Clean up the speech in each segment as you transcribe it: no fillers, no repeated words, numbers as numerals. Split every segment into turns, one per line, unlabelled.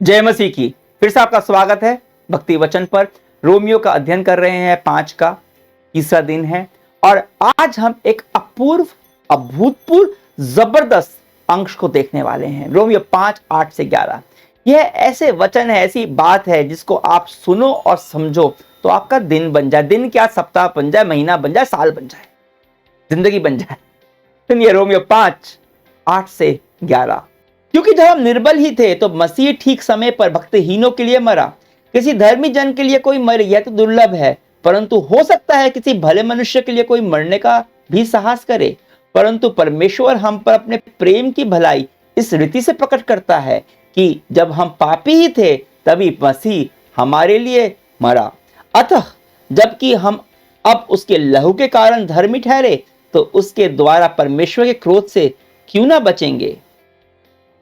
जय मसीह की। फिर से आपका स्वागत है भक्ति वचन पर। रोमियो का अध्ययन कर रहे हैं, 5 का तीसरा दिन है और आज हम एक अपूर्व, अभूतपूर्व, जबरदस्त अंश को देखने वाले हैं। रोमियो 5, 8 से 11। यह ऐसे वचन है, ऐसी बात है जिसको आप सुनो और समझो तो आपका दिन बन जाए। दिन क्या, सप्ताह बन जाए, महीना बन जाए, साल बन जाए, जिंदगी बन जाए। सुनिए रोमियो 5, 8 से 11। क्योंकि जब हम निर्बल ही थे तो मसीह ठीक समय पर भक्तिहीनों के लिए मरा। किसी धर्मी जन के लिए कोई मरे यह तो दुर्लभ है, परंतु हो सकता है किसी भले मनुष्य के लिए कोई मरने का भी साहस करे। परंतु परमेश्वर हम पर अपने प्रेम की भलाई इस रीति से प्रकट करता है कि जब हम पापी ही थे तभी मसीह हमारे लिए मरा। अतः जबकि हम अब उसके लहू के कारण धर्मी ठहरे तो उसके द्वारा परमेश्वर के क्रोध से क्यों ना बचेंगे।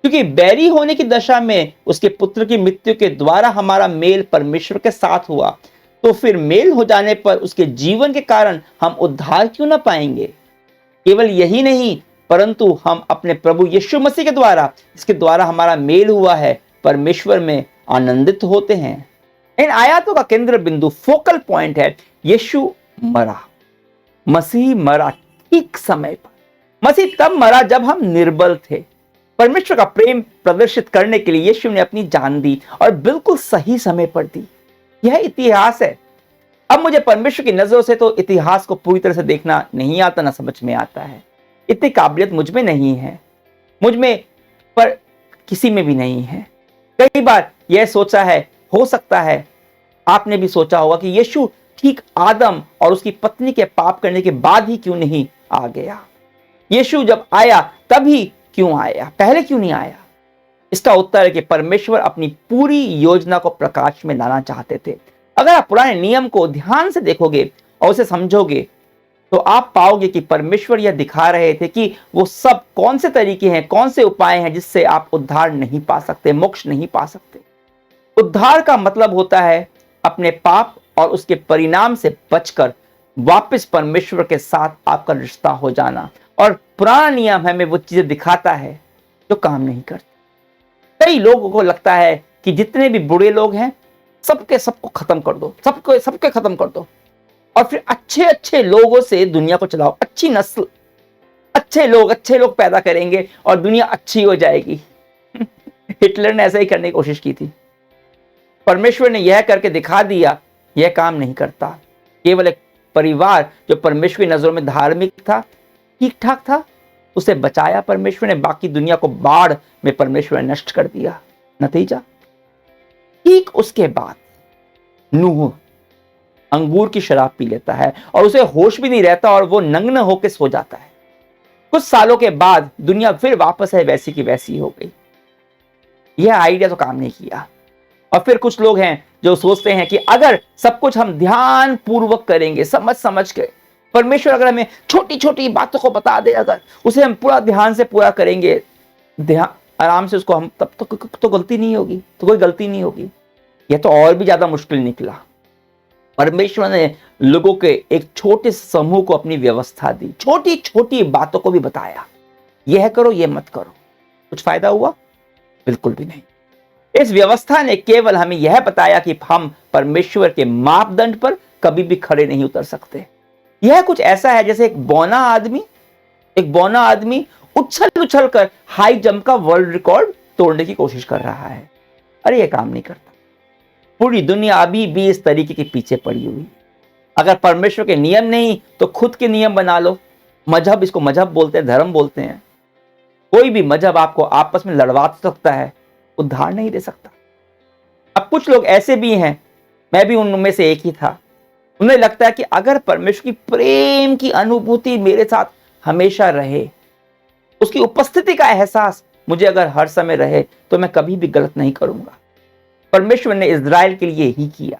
क्योंकि बैरी होने की दशा में उसके पुत्र की मृत्यु के द्वारा हमारा मेल परमेश्वर के साथ हुआ, तो फिर मेल हो जाने पर उसके जीवन के कारण हम उद्धार क्यों ना पाएंगे। केवल यही नहीं, परंतु हम अपने प्रभु यीशु मसीह के द्वारा, इसके द्वारा हमारा मेल हुआ है, परमेश्वर में आनंदित होते हैं। इन आयतों का केंद्र बिंदु, फोकल पॉइंट है यीशु मरा। मसीह मरा ठीक समय पर। मसीह तब मरा जब हम निर्बल थे। परमेश्वर का प्रेम प्रदर्शित करने के लिए यीशु ने अपनी जान दी और बिल्कुल सही समय पर दी। यह इतिहास है। अब मुझे परमेश्वर की नजरों से तो इतिहास को पूरी तरह से देखना नहीं आता, ना समझ में आता है। इतनी काबिलियत मुझ में नहीं है, मुझ में पर किसी में भी नहीं है। कई बार यह सोचा है, हो सकता है आपने भी सोचा होगा कि यीशु ठीक आदम और उसकी पत्नी के पाप करने के बाद ही क्यों नहीं आ गया। यीशु जब आया तभी क्यों आया, पहले क्यों नहीं आया। इसका उत्तर है कि परमेश्वर अपनी पूरी योजना को प्रकाश में लाना चाहते थे। अगर आप पुराने नियम को ध्यान से देखोगे और उसे समझोगे तो आप पाओगे कि परमेश्वर यह दिखा रहे थे कि वो सब कौन से तरीके हैं, कौन से उपाय हैं जिससे आप उद्धार नहीं पा सकते, मोक्ष नहीं पा सकते। उद्धार का मतलब होता है अपने पाप और उसके परिणाम से बचकर वापस परमेश्वर के साथ आपका रिश्ता हो जाना। और पुराना नियम हमें वो चीजें दिखाता है जो काम नहीं करती। कई लोगों को लगता है कि जितने भी बुरे लोग हैं सबको खत्म कर दो, सबके खत्म कर दो और फिर अच्छे अच्छे लोगों से दुनिया को चलाओ। अच्छी नस्ल, अच्छे लोग पैदा करेंगे और दुनिया अच्छी हो जाएगी। हिटलर ने ऐसा ही करने की कोशिश की थी। परमेश्वर ने यह करके दिखा दिया, यह काम नहीं करता। केवल एक परिवार जो परमेश्वर की नजरों में धार्मिक था, ठीक ठाक था, उसे बचाया परमेश्वर ने। बाकी दुनिया को बाढ़ में परमेश्वर ने नष्ट कर दिया। नतीजा, ठीक उसके बाद नूह अंगूर की शराब पी लेता है और उसे होश भी नहीं रहता और वो नग्न होकर सो जाता है। कुछ सालों के बाद दुनिया फिर वापस है वैसी की वैसी हो गई। यह आइडिया तो काम नहीं किया। और फिर कुछ लोग हैं जो सोचते हैं कि अगर सब कुछ हम ध्यान पूर्वक करेंगे, समझ के, परमेश्वर अगर हमें छोटी छोटी बातों को बता दे, अगर उसे हम पूरा ध्यान से पूरा करेंगे, ध्यान आराम से उसको, हम तब तो गलती नहीं होगी, तो कोई गलती नहीं होगी। यह तो और भी ज्यादा मुश्किल निकला। परमेश्वर ने लोगों के एक छोटे समूह को अपनी व्यवस्था दी, छोटी छोटी बातों को भी बताया, यह करो, यह मत करो। कुछ फायदा हुआ? बिल्कुल भी नहीं। इस व्यवस्था ने केवल हमें यह बताया कि हम परमेश्वर के मापदंड पर कभी भी खड़े नहीं उतर सकते। यह कुछ ऐसा है जैसे एक बौना आदमी उछल कर हाई जंप का वर्ल्ड रिकॉर्ड तोड़ने की कोशिश कर रहा है। अरे यह काम नहीं करता। पूरी दुनिया अभी भी इस तरीके के पीछे पड़ी हुई। अगर परमेश्वर के नियम नहीं तो खुद के नियम बना लो। मजहब, इसको मजहब बोलते हैं, धर्म बोलते हैं। कोई भी मजहब आपको आपस में लड़वा सकता है, उद्धार नहीं दे सकता। अब कुछ लोग ऐसे भी हैं, मैं भी उनमें से एक ही था। उन्हें लगता है कि अगर परमेश्वर की प्रेम की अनुभूति मेरे साथ हमेशा रहे, उसकी उपस्थिति का एहसास मुझे अगर हर समय रहे, तो मैं कभी भी गलत नहीं करूंगा। परमेश्वर ने इज़राइल के लिए ही किया।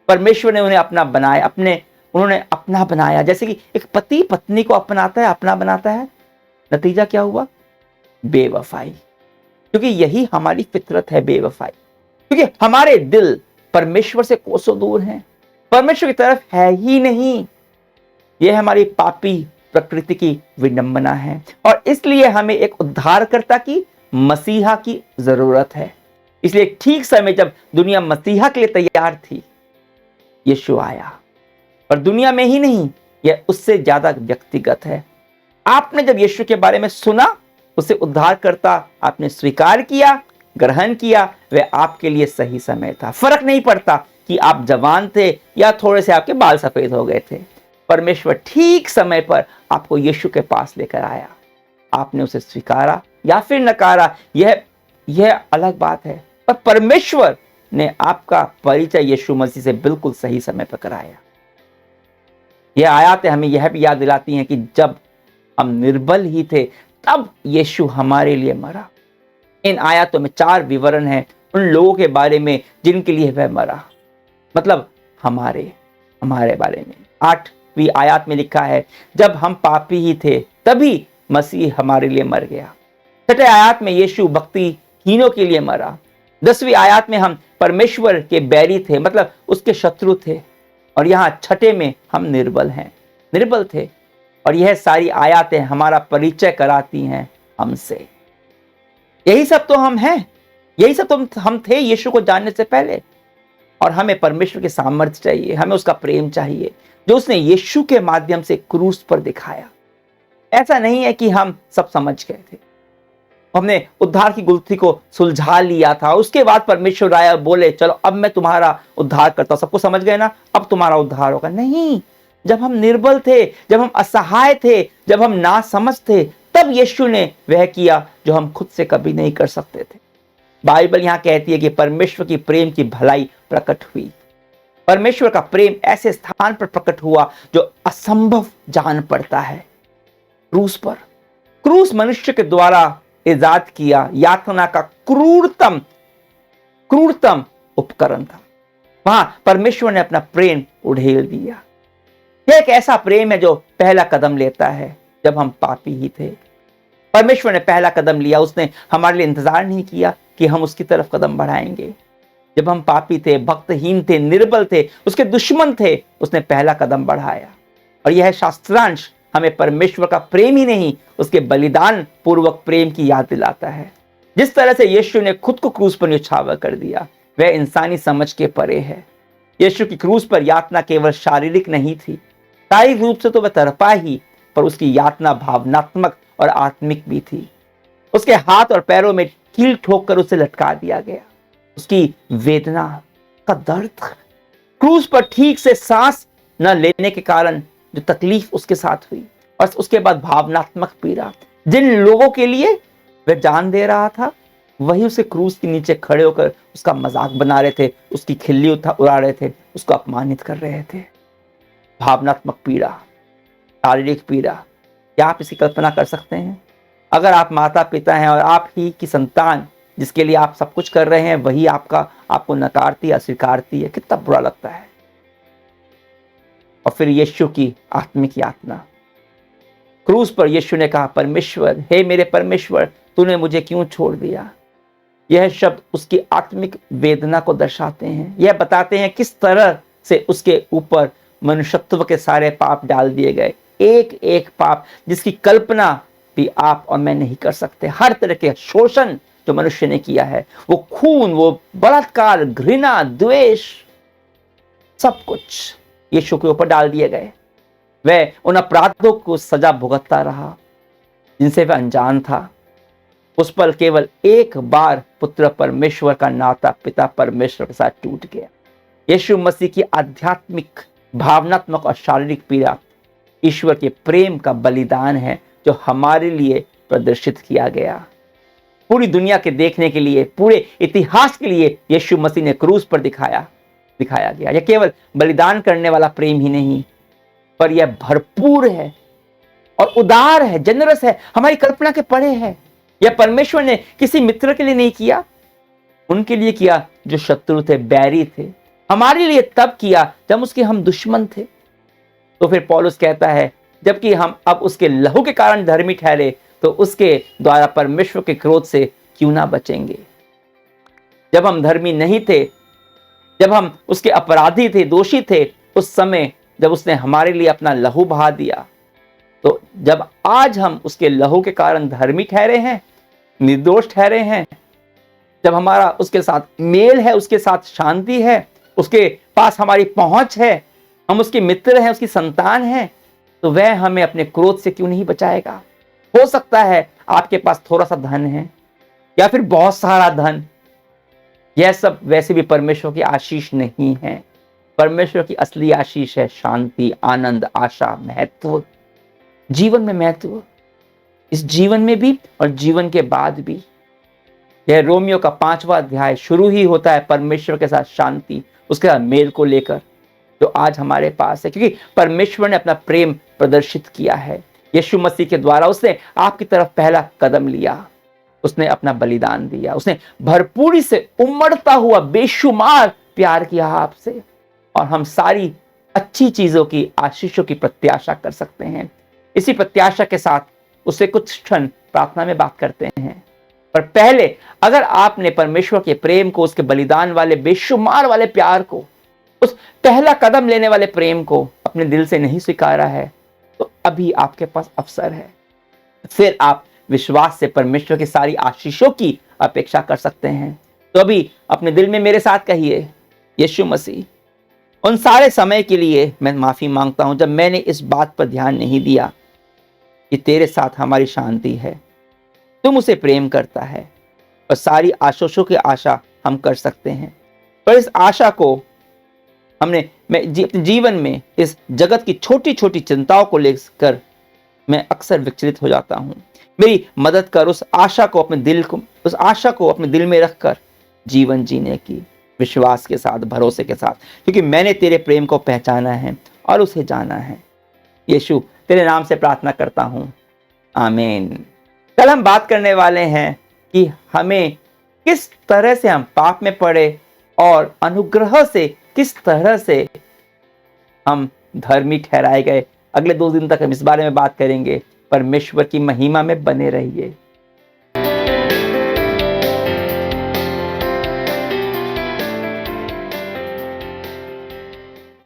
परमेश्वर ने उन्हें अपना बनाया, उन्होंने अपना बनाया, जैसे कि एक पति पत्नी को अपनाता है, अपना बनाता है। नतीजा क्या हुआ? बेवफाई। क्योंकि यही हमारी फितरत है, बेवफाई। क्योंकि हमारे दिल परमेश्वर से कोसों दूर हैं, परमेश्वर की तरफ है ही नहीं। यह हमारी पापी प्रकृति की विडंबना है और इसलिए हमें एक उद्धारकर्ता की, मसीहा की जरूरत है। इसलिए ठीक समय जब दुनिया मसीहा के लिए तैयार थी, यीशु आया। और दुनिया में ही नहीं, यह उससे ज्यादा व्यक्तिगत है। आपने जब यीशु के बारे में सुना, उसे उद्धारकर्ता आपने स्वीकार किया, ग्रहण किया, वह आपके लिए सही समय था। फर्क नहीं पड़ता कि आप जवान थे या थोड़े से आपके बाल सफेद हो गए थे। परमेश्वर ठीक समय पर आपको यीशु के पास लेकर आया। आपने उसे स्वीकारा या फिर नकारा, यह अलग बात है, पर परमेश्वर ने आपका परिचय यीशु मसीह से बिल्कुल सही समय पर कराया। यह आयतें हमें यह भी याद दिलाती हैं कि जब हम निर्बल ही थे, तब यीशु हमारे लिए मरा। इन आयतों में 4 विवरण हैं उन लोगों के बारे में जिनके लिए वह मरा, मतलब हमारे बारे में। 8वीं आयत में लिखा है, जब हम पापी ही थे तभी मसीह हमारे लिए मर गया। 6ठे आयत में यीशु भक्तिहीनों के लिए मरा। 10वीं आयत में हम परमेश्वर के बैरी थे, मतलब उसके शत्रु थे। और यहां 6ठे में हम निर्बल थे। और यह सारी आयतें हमारा परिचय कराती हैं हमसे। यही सब तो हम हैं, यही सब तो हम थे यीशु को जानने से पहले। और हमें परमेश्वर की सामर्थ्य चाहिए, हमें उसका प्रेम चाहिए जो उसने यीशु के माध्यम से क्रूस पर दिखाया। ऐसा नहीं है कि हम सब समझ गए थे, हमने उद्धार की गुत्थी को सुलझा लिया था, उसके बाद परमेश्वर आया, बोले चलो अब मैं तुम्हारा उद्धार करता हूं, सबको समझ गए ना, अब तुम्हारा उद्धार होगा। नहीं, जब हम निर्बल थे, जब हम असहाय थे, जब हम नासमझ थे, तब यीशु ने वह किया जो हम खुद से कभी नहीं कर सकते थे। बाइबल यहां कहती है कि परमेश्वर की प्रेम की भलाई प्रकट हुई। परमेश्वर का प्रेम ऐसे स्थान पर प्रकट हुआ जो असंभव जान पड़ता है, क्रूस पर। क्रूस मनुष्य के द्वारा इजाद किया यातना का क्रूरतम उपकरण था। वहां परमेश्वर ने अपना प्रेम उड़ेल दिया। यह एक ऐसा प्रेम है जो पहला कदम लेता है जब हम पापी ही थे। परमेश्वर ने पहला कदम लिया, उसने हमारे लिए इंतजार नहीं किया कि हम उसकी तरफ कदम बढ़ाएंगे। जब हम पापी थे, भक्तहीन थे, निर्बल थे, उसके दुश्मन थे, उसने पहला कदम बढ़ाया। और यह शास्त्रांश हमें परमेश्वर का प्रेम ही नहीं, उसके बलिदान पूर्वक प्रेम की याद दिलाता है। जिस तरह से यीशु ने खुद को क्रूस पर न्यौछावर कर दिया, वह इंसानी समझ के परे है। यीशु की क्रूस पर यातना केवल शारीरिक नहीं थी, शारीरिक रूप से तो वह तड़पा ही, पर उसकी यातना भावनात्मक और आत्मिक भी थी। उसके हाथ और पैरों में कील ठोक कर उसे लटका दिया गया। उसकी वेदना का दर्द, क्रूस पर ठीक से सांस न लेने के कारण जो तकलीफ उसके साथ हुई, और उसके बाद भावनात्मक पीड़ा। जिन लोगों के लिए वह जान दे रहा था, वही उसे क्रूस के नीचे खड़े होकर उसका मजाक बना रहे थे, उसकी खिल्ली उड़ा रहे थे, उसको अपमानित कर रहे थे। भावनात्मक पीड़ा, शारीरिक पीड़ा, क्या आप इसकी कल्पना कर सकते हैं? अगर आप माता पिता हैं और आप ही की संतान जिसके लिए आप सब कुछ कर रहे हैं, वही आपको नकारती, अस्वीकारती है, कितना बुरा लगता है। और फिर यीशु की आत्मिक यातना। क्रूस पर यीशु ने कहा, परमेश्वर, हे मेरे परमेश्वर, तूने मुझे क्यों छोड़ दिया? यह शब्द उसकी आत्मिक वेदना को दर्शाते हैं। यह बताते हैं किस तरह से उसके ऊपर मनुष्यत्व के सारे पाप डाल दिए गए, एक एक पाप जिसकी कल्पना भी आप और मैं नहीं कर सकते। हर तरह के शोषण जो मनुष्य ने किया है, वो खून, वो बलात्कार, घृणा, द्वेष, सब कुछ यीशु के ऊपर डाल दिए गए। वह उन अपराधों को सजा भुगतता रहा जिनसे वह अनजान था। उस पर केवल एक बार पुत्र परमेश्वर का नाता पिता परमेश्वर के साथ टूट गया। यीशु मसीह की आध्यात्मिक, भावनात्मक और शारीरिक पीड़ा ईश्वर के प्रेम का बलिदान है जो हमारे लिए प्रदर्शित किया गया। पूरी दुनिया के देखने के लिए, पूरे इतिहास के लिए यीशु मसीह ने क्रूस पर दिखाया गया। यह केवल बलिदान करने वाला प्रेम ही नहीं, पर यह भरपूर है और उदार है, जनरस है, हमारी कल्पना के परे है। यह परमेश्वर ने किसी मित्र के लिए नहीं किया, उनके लिए किया जो शत्रु थे, बैरी थे। हमारे लिए तब किया जब उसके हम दुश्मन थे। तो फिर पौलुस कहता है, जबकि हम अब उसके लहू के कारण धर्मी ठहरे, तो उसके द्वारा परमेश्वर के क्रोध से क्यों ना बचेंगे। जब हम धर्मी नहीं थे, जब हम उसके अपराधी थे, दोषी थे, उस समय जब उसने हमारे लिए अपना लहू बहा दिया, तो जब आज हम उसके लहू के कारण धर्मी ठहरे हैं, निर्दोष ठहरे हैं, जब हमारा उसके साथ मेल है, उसके साथ शांति है, उसके पास हमारी पहुंच है, हम उसके मित्र हैं, उसकी संतान हैं, तो वह हमें अपने क्रोध से क्यों नहीं बचाएगा। हो सकता है आपके पास थोड़ा सा धन है या फिर बहुत सारा धन, यह सब वैसे भी परमेश्वर की आशीष नहीं है। परमेश्वर की असली आशीष है शांति, आनंद, आशा, महत्व, जीवन में महत्व, इस जीवन में भी और जीवन के बाद भी। यह रोमियो का 5वां अध्याय शुरू ही होता है परमेश्वर के साथ शांति, उसके साथ मेल को लेकर, जो आज हमारे पास है, क्योंकि परमेश्वर ने अपना प्रेम प्रदर्शित किया है। यीशु मसीह के द्वारा उसने आपकी तरफ पहला कदम लिया, उसने अपना बलिदान दिया, उसने भरपूरी से उमड़ता हुआ बेशुमार प्यार किया आपसे, और हम सारी अच्छी चीजों की, आशीषों की प्रत्याशा कर सकते हैं। इसी प्रत्याशा के साथ उससे कुछ क्षण प्रार्थना में बात करते हैं। पर पहले, अगर आपने परमेश्वर के प्रेम को, उसके बलिदान वाले बेशुमार वाले प्यार को, उस पहला कदम लेने वाले प्रेम को अपने दिल से नहीं स्वीकारा है, तो अभी आपके पास अवसर है। फिर आप विश्वास से परमेश्वर की सारी आशीषों की अपेक्षा कर सकते हैं। तो अभी अपने दिल में मेरे साथ कहिए, यीशु मसीह, उन सारे समय के लिए मैं माफी मांगता हूं जब मैंने इस बात पर ध्यान नहीं दिया कि तेरे साथ हमारी शांति है, तुम उसे प्रेम करता है, और सारी आशीषों की आशा हम कर सकते हैं। पर इस आशा को मैं जीवन में इस जगत की छोटी छोटी चिंताओं को लेकर मैं अक्सर विचलित हो जाता हूं। मेरी मदद कर उस आशा को अपने दिल में रखकर जीवन जीने की, विश्वास के साथ, भरोसे के साथ, क्योंकि मैंने तेरे प्रेम को पहचाना है और उसे जाना है। यीशु, तेरे नाम से प्रार्थना करता हूं, आमीन। कल हम बात करने वाले हैं कि हमें किस तरह से हम पाप में पड़े और अनुग्रह से किस तरह से हम धर्मी ठहराए गए। अगले 2 दिन तक हम इस बारे में बात करेंगे। परमेश्वर की महिमा में बने रहिए।